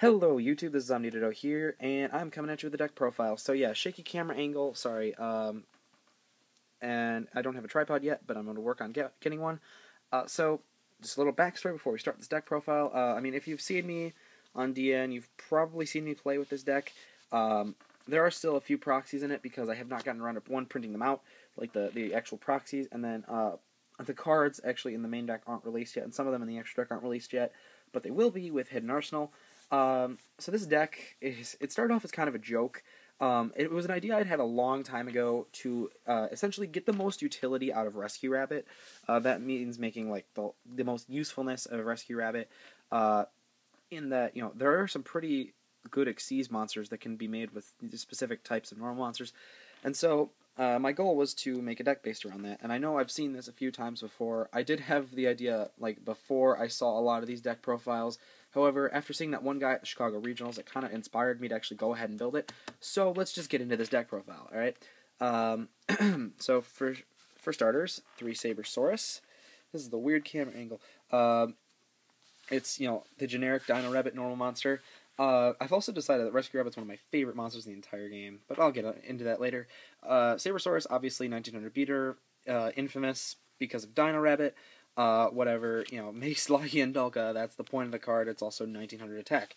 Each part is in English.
Hello YouTube, this is OmniDodo here, and I'm coming at you with a deck profile. So yeah, shaky camera angle, sorry, and I don't have a tripod yet, but I'm going to work on getting one. So, just a little backstory before we start this deck profile. I mean, if you've seen me on DN, you've probably seen me play with this deck. There are still a few proxies in it because I have not gotten around to, one, printing them out, like the actual proxies, and then the cards actually in the main deck aren't released yet, and some of them in the extra deck aren't released yet, but they will be with Hidden Arsenal. So this deck, it started off as kind of a joke. It was an idea I'd had a long time ago to essentially get the most utility out of Rescue Rabbit. That means making like the most usefulness of Rescue Rabbit. In that, there are some pretty good Xyz monsters that can be made with specific types of normal monsters, and so my goal was to make a deck based around that. And I know I've seen this a few times before. I did have the idea like before I saw a lot of these deck profiles. However, after seeing that one guy at the Chicago Regionals, it kind of inspired me to actually go ahead and build it. So let's just get into this deck profile, alright? So for starters, 3 Sabersaurus. This is the weird camera angle. It's, the generic Dino Rabbit normal monster. I've also decided that Rescue Rabbit's one of my favorite monsters in the entire game, but I'll get into that later. Sabersaurus, obviously 1900 beater, infamous because of Dino Rabbit. Whatever, Mace, Locky, and Dolka, that's the point of the card. It's also 1900 attack.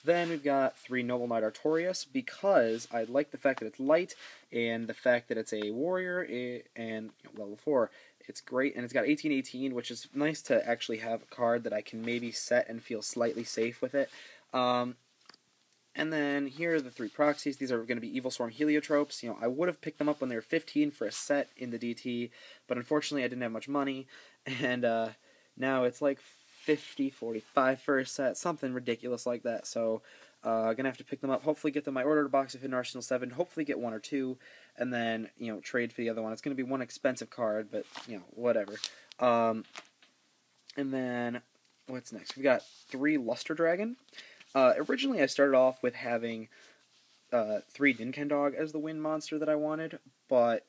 Then we've got 3 Noble Knight Artorias, because I like the fact that it's light, and the fact that it's a warrior, and level 4. It's great, and it's got 1818, which is nice to actually have a card that I can maybe set and feel slightly safe with it. And then here are the 3 proxies. These are going to be Evil Swarm Heliotropes. I would have picked them up when they were 15 for a set in the DT, but unfortunately I didn't have much money, and now it's like 50, 45 for a set, something ridiculous like that. So gonna have to pick them up. Hopefully get them my ordered box of Hidden Arsenal 7. Hopefully get 1 or 2, and then trade for the other one. It's gonna be one expensive card, but whatever. And then what's next? We've got 3 Luster Dragon. Originally, I started off with having 3 Ninkendog as the wind monster that I wanted, but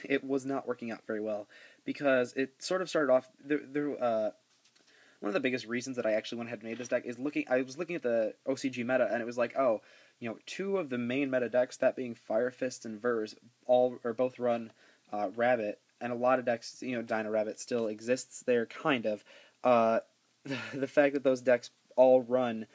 it was not working out very well because it sort of started off. One of the biggest reasons that I actually went ahead and made this deck is I was looking at the OCG meta, and it was like, oh, 2 of the main meta decks, that being Fire Fist and Vers, both run Rabbit, and a lot of decks, Dino Rabbit still exists there, kind of. The fact that those decks all run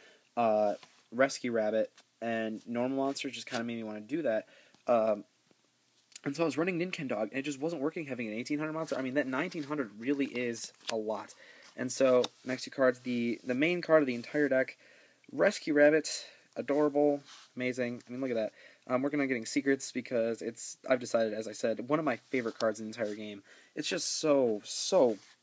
Rescue Rabbit and normal monsters just kind of made me want to do that. And so I was running Ninkendog, and it just wasn't working having an 1800 monster. I mean, that 1900 really is a lot. And so, next 2 cards, the main card of the entire deck, Rescue Rabbit, adorable, amazing. I mean, look at that. I'm working on getting secrets because I've decided, as I said, one of my favorite cards in the entire game. It's just so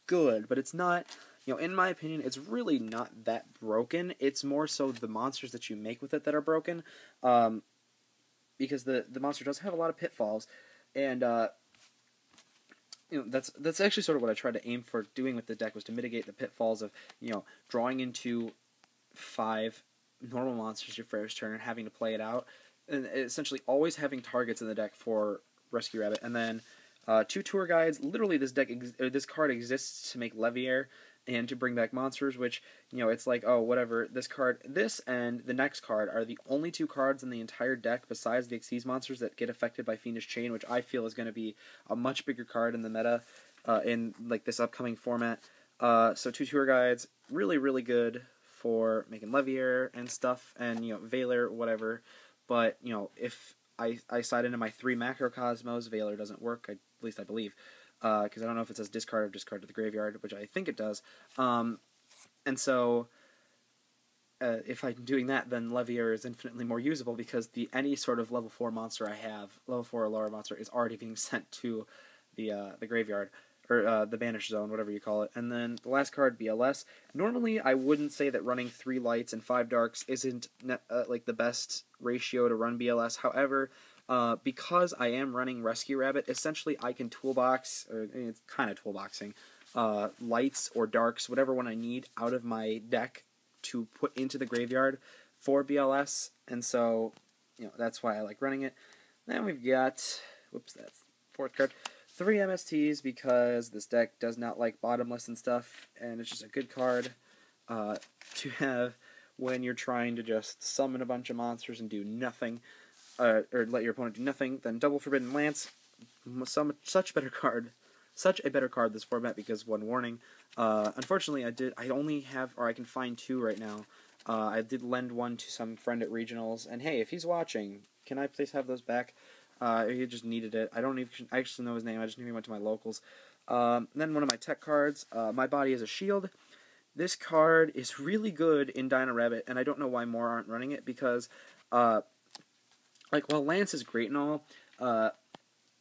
good, but it's not, in my opinion, it's really not that broken. It's more so the monsters that you make with it that are broken, because the monster does have a lot of pitfalls, and that's actually sort of what I tried to aim for doing with the deck, was to mitigate the pitfalls of drawing into 5 normal monsters your first turn and having to play it out, and essentially always having targets in the deck for Rescue Rabbit, and then 2 tour guides. Literally, this card exists to make Leviair and to bring back monsters, which, it's like, oh, whatever, this and the next card are the only 2 cards in the entire deck besides the Xyz monsters that get affected by Fiendish Chain, which I feel is going to be a much bigger card in the meta, in, like, this upcoming format. So 2 tour guides, really good for making Leviair and stuff, and, Veiler, whatever, but, if I side into my 3 Macrocosmos, Veiler doesn't work, at least I believe, because I don't know if it says discard or discard to the graveyard, which I think it does. And so, if I'm doing that, then Leviair is infinitely more usable, because any sort of level 4 monster I have, level 4 or lower monster, is already being sent to the graveyard, or the banish zone, whatever you call it. And then the last card, BLS. Normally, I wouldn't say that running 3 lights and 5 darks isn't like the best ratio to run BLS. However, because I am running Rescue Rabbit, essentially I can toolbox, or it's kind of toolboxing, lights or darks, whatever one I need, out of my deck to put into the graveyard for BLS, and so, that's why I like running it. Then we've got, whoops, that's 4th card, 3 MSTs, because this deck does not like bottomless and stuff, and it's just a good card to have when you're trying to just summon a bunch of monsters and do nothing, or let your opponent do nothing, then Double Forbidden Lance, such a better card this format, because one warning, unfortunately I only have, or I can find 2 right now. I did lend one to some friend at Regionals, and hey, if he's watching, can I please have those back? He just needed it. I actually know his name, I just knew he went to my locals. Then one of my tech cards, My Body is a Shield. This card is really good in Dino Rabbit, and I don't know why more aren't running it, because, while Lance is great and all,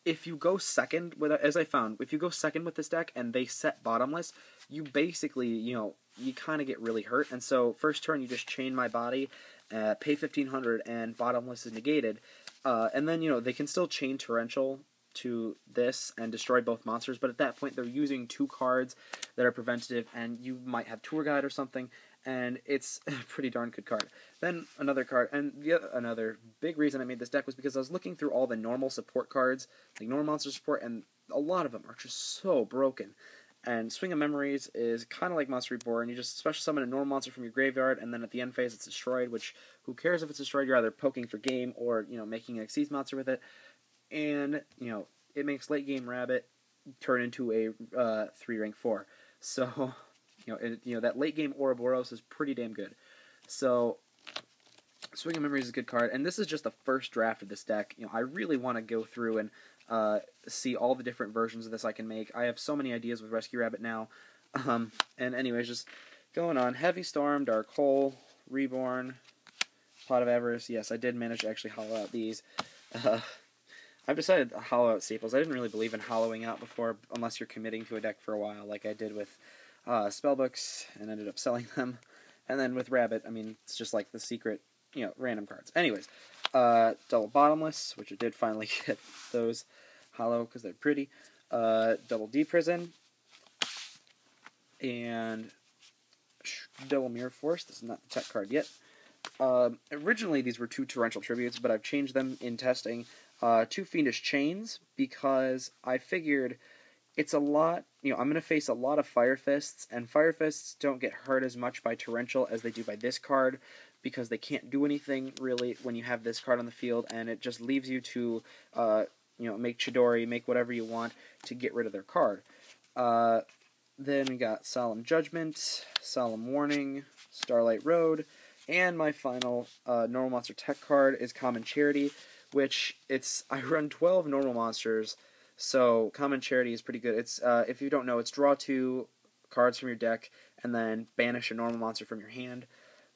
if you go second with, as I found, if you go second with this deck and they set bottomless, you basically, you kind of get really hurt. And so first turn you just chain My Body, pay 1,500, and bottomless is negated. And then, they can still chain Torrential to this and destroy both monsters, but at that point they're using 2 cards that are preventative, and you might have Tour Guide or something, and it's a pretty darn good card. Then another card, and another big reason I made this deck was because I was looking through all the normal support cards, like normal monster support, and a lot of them are just so broken. And Swing of Memories is kind of like Monster Reborn. You just special summon a normal monster from your graveyard, and then at the end phase it's destroyed, which, who cares if it's destroyed? You're either poking for game or, making an Xyz monster with it. And, it makes late game Rabbit turn into a 3 rank 4. So, that late game Ouroboros is pretty damn good. So, Swing of Memories is a good card, and this is just the first draft of this deck. I really want to go through and see all the different versions of this I can make. I have so many ideas with Rescue Rabbit now. And anyways, just going on. Heavy Storm, Dark Hole, Reborn, Pot of Avarice. Yes, I did manage to actually hollow out these. I've decided to hollow out staples. I didn't really believe in hollowing out before, unless you're committing to a deck for a while, like I did with Spellbooks, and ended up selling them. And then with Rabbit, I mean, it's just like the secret, random cards. Anyways, Double Bottomless, which I did finally get those hollow because they're pretty. Double D Prison, and Double Mirror Force. This is not the tech card yet. Originally, these were 2 Torrential Tributes, but I've changed them in testing. 2 Fiendish Chains, because I figured it's a lot, I'm going to face a lot of Fire Fists, and Fire Fists don't get hurt as much by Torrential as they do by this card, because they can't do anything, really, when you have this card on the field, and it just leaves you to, make Chidori, make whatever you want to get rid of their card. Then we got Solemn Judgment, Solemn Warning, Starlight Road, and my final normal monster tech card is Common Charity, which I run 12 normal monsters, so Common Charity is pretty good. It's if you don't know, it's draw 2 cards from your deck and then banish a normal monster from your hand,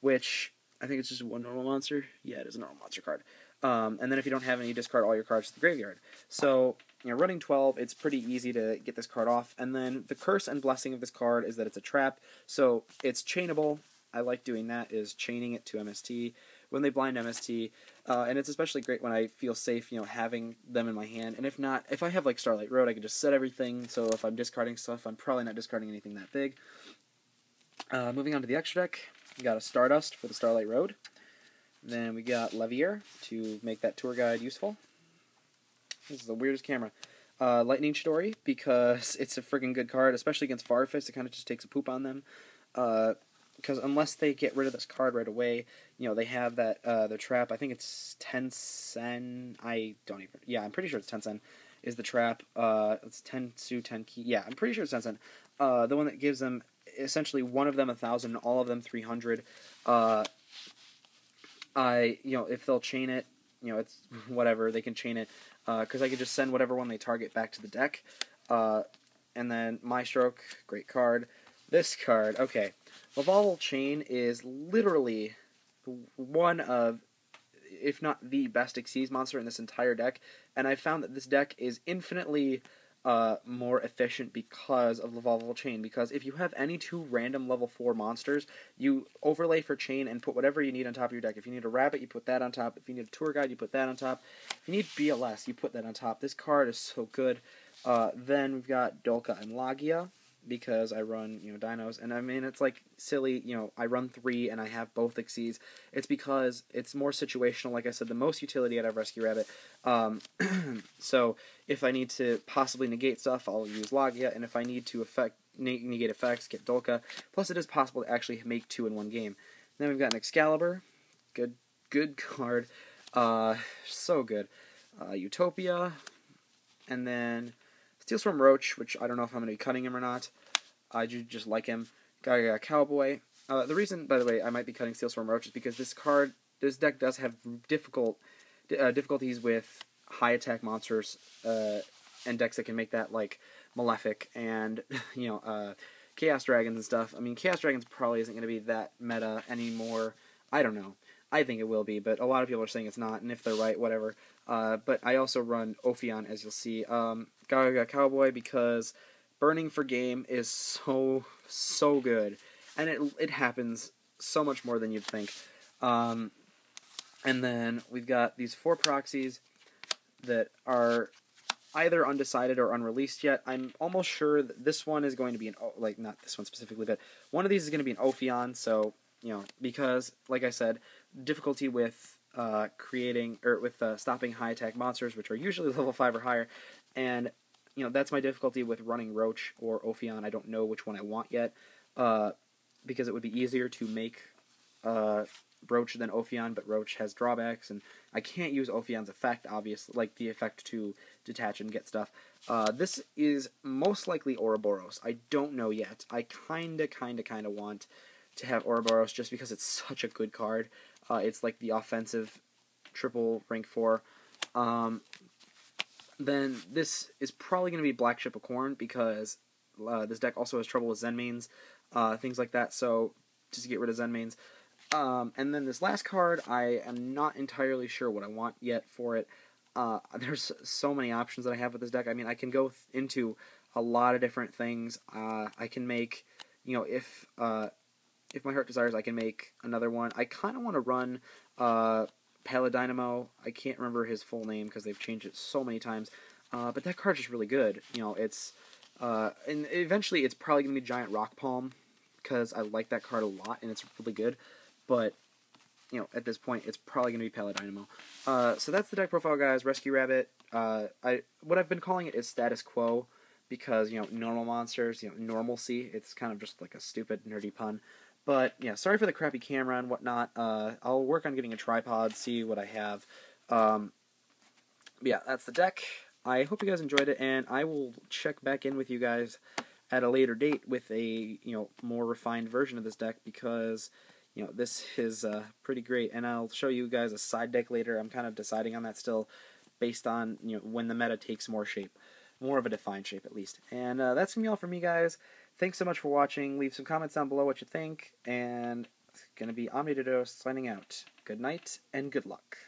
which I think it's just 1 normal monster. Yeah, it is a normal monster card. And then if you don't have any, you discard all your cards to the graveyard. So, running 12, it's pretty easy to get this card off. And then the curse and blessing of this card is that it's a trap, so it's chainable. I like doing that, is chaining it to MST when they blind MST, and it's especially great when I feel safe, having them in my hand. And if not, if I have like Starlight Road, I can just set everything, so if I'm discarding stuff, I'm probably not discarding anything that big. Moving on to the extra deck, we got a Stardust for the Starlight Road. Then we got Levier to make that Tour Guide useful. This is the weirdest camera. Lightning Chidori, because it's a freaking good card, especially against Farfist. It kind of just takes a poop on them. Because unless they get rid of this card right away, they have that, the trap. I think it's 10 sen. I'm pretty sure it's 10 sen is the trap. It's 10 su, 10 ki. Yeah, I'm pretty sure it's 10 sen. The one that gives them, essentially, one of them 1,000, all of them 300. If they'll chain it, it's whatever, they can chain it, because I could just send whatever one they target back to the deck. And then My Stroke, great card. This card, okay. Lavalval Chain is literally one of, if not the best Xyz monster in this entire deck, and I found that this deck is infinitely more efficient because of Lavalval Chain, because if you have any 2 random level 4 monsters, you overlay for Chain and put whatever you need on top of your deck. If you need a Rabbit, you put that on top. If you need a Tour Guide, you put that on top. If you need BLS, you put that on top. This card is so good. Then we've got Dolka and Lagia, because I run, dinos, and I mean, it's like silly, I run 3 and I have both Xyz. It's because it's more situational. Like I said, the most utility out of Rescue Rabbit. So if I need to possibly negate stuff, I'll use Lagia, and if I need to negate effects, get Dolka. Plus, it is possible to actually make 2 in one game. Then we've got an Excalibur, good card, so good. Utopia, and then Steelstorm Roach, which I don't know if I'm going to be cutting him or not. I do just like him. Gaga Cowboy. The reason, by the way, I might be cutting Steelstorm Roach is because this deck does have difficulties with high attack monsters and decks that can make that, like Malefic and Chaos Dragons and stuff. I mean, Chaos Dragons probably isn't going to be that meta anymore. I don't know. I think it will be, but a lot of people are saying it's not, and if they're right, whatever. But I also run Ophion, as you'll see. Gaga Cowboy, because burning for game is so good, and it happens so much more than you'd think. And then we've got these 4 proxies that are either undecided or unreleased yet. I'm almost sure that this one is going to be not this one specifically, but one of these is going to be an Ophion. So because like I said, difficulty with stopping high attack monsters, which are usually level 5 or higher, and that's my difficulty with running Roach or Ophion. I don't know which one I want yet, because it would be easier to make Roach than Ophion, but Roach has drawbacks, and I can't use Ophion's effect, obviously, like the effect to detach and get stuff. This is most likely Ouroboros. I don't know yet. I kinda want to have Ouroboros just because it's such a good card. It's like the offensive triple rank 4. Then this is probably going to be Black Ship of Corn, because this deck also has trouble with Zen mains, things like that, so just to get rid of Zen mains. And then this last card, I am not entirely sure what I want yet for it. There's so many options that I have with this deck. I mean, I can go into a lot of different things. I can make, if my heart desires, I can make another one. I kind of want to run Paladynamo. I can't remember his full name because they've changed it so many times. But that card's just really good. It's and eventually it's probably going to be Giant Rock Palm, because I like that card a lot and it's really good. But at this point, it's probably going to be Paladynamo. So that's the deck profile, guys. Rescue Rabbit. What I've been calling it is Status Quo, because normal monsters, normalcy. It's kind of just like a stupid nerdy pun. But yeah, sorry for the crappy camera and whatnot. I'll work on getting a tripod, see what I have. But yeah, that's the deck. I hope you guys enjoyed it, and I will check back in with you guys at a later date with a more refined version of this deck, because this is pretty great, and I'll show you guys a side deck later. I'm kind of deciding on that still, based on when the meta takes more shape, more of a defined shape at least. And that's gonna be all for me, guys. Thanks so much for watching. Leave some comments down below what you think, and it's gonna be OmniDodo signing out. Good night and good luck.